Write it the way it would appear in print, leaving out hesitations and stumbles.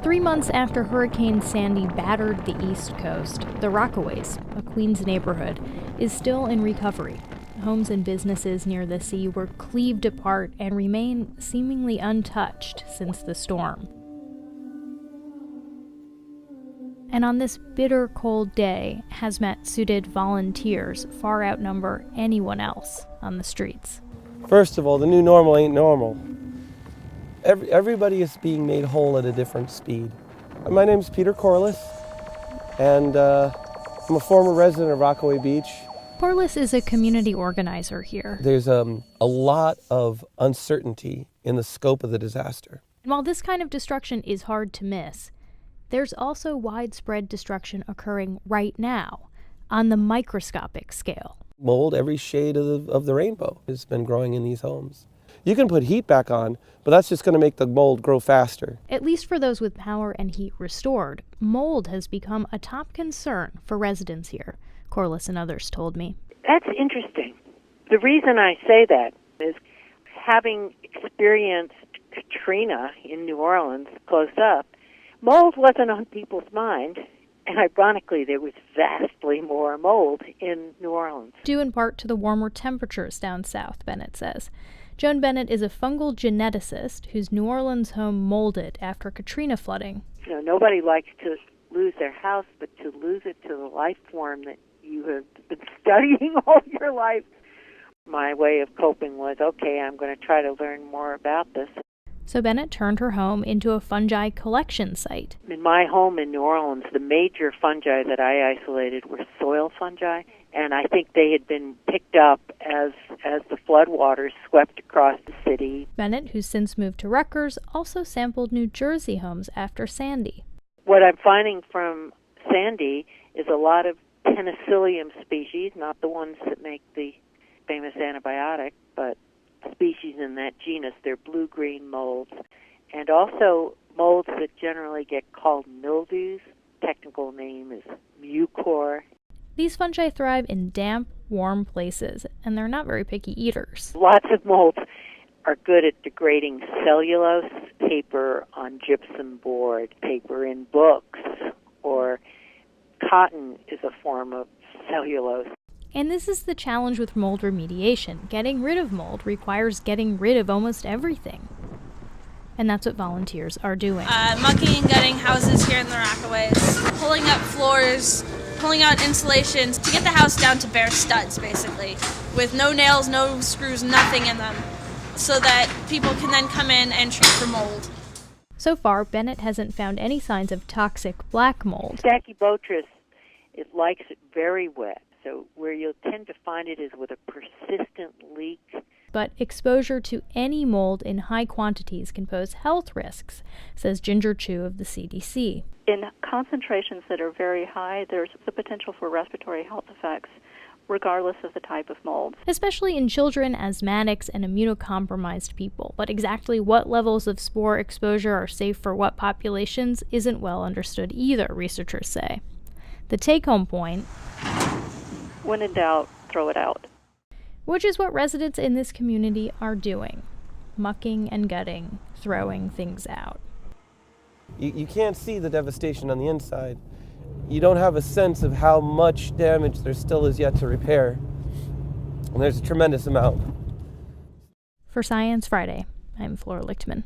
3 months after Hurricane Sandy battered the East Coast, the Rockaways, a Queens neighborhood, is still in recovery. Homes and businesses near the sea were cleaved apart and remain seemingly untouched since the storm. And on this bitter cold day, hazmat-suited volunteers far outnumber anyone else on the streets. First of all, the new normal ain't normal. Everybody is being made whole at a different speed. My name's Peter Corliss, and I'm a former resident of Rockaway Beach. Corliss is a community organizer here. There's a lot of uncertainty in the scope of the disaster. And while this kind of destruction is hard to miss, there's also widespread destruction occurring right now on the microscopic scale. Mold, every shade of the rainbow, has been growing in these homes. You can put heat back on, but that's just going to make the mold grow faster. At least for those with power and heat restored, mold has become a top concern for residents here, Corliss and others told me. That's interesting. The reason I say that is having experienced Katrina in New Orleans close up, mold wasn't on people's mind, and ironically there was vastly more mold in New Orleans. Due in part to the warmer temperatures down south, Bennet says. Joan Bennet is a fungal geneticist whose New Orleans home molded after Katrina flooding. You know, nobody likes to lose their house, but to lose it to the life form that you have been studying all your life. My way of coping was, okay, I'm going to try to learn more about this. So Bennet turned her home into a fungi collection site. In my home in New Orleans, the major fungi that I isolated were soil fungi, and I think they had been picked up as the floodwaters swept across the city. Bennet, who's since moved to Rutgers, also sampled New Jersey homes after Sandy. What I'm finding from Sandy is a lot of penicillium species, not the ones that make the famous antibiotic, but species in that genus. They're blue-green molds, and also molds that generally get called mildews. Technical name is mucor. These fungi thrive in damp, warm places, and they're not very picky eaters. Lots of molds are good at degrading cellulose, paper on gypsum board, paper in books, or cotton is a form of cellulose. And this is the challenge with mold remediation. Getting rid of mold requires getting rid of almost everything. And that's what volunteers are doing. Mucking and gutting houses here in the Rockaways, pulling up floors, pulling out insulations to get the house down to bare studs, basically, with no nails, no screws, nothing in them, so that people can then come in and treat for mold. So far, Bennet hasn't found any signs of toxic black mold. Stachybotrys, it likes it very wet. So where you'll tend to find it is with a persistent leak. But exposure to any mold in high quantities can pose health risks, says Ginger Chu of the CDC. In concentrations that are very high, there's the potential for respiratory health effects, regardless of the type of mold. Especially in children, asthmatics, and immunocompromised people. But exactly what levels of spore exposure are safe for what populations isn't well understood either, researchers say. The take-home point: when in doubt, throw it out. Which is what residents in this community are doing. Mucking and gutting, throwing things out. You can't see the devastation on the inside. You don't have a sense of how much damage there still is yet to repair. And there's a tremendous amount. For Science Friday, I'm Flora Lichtman.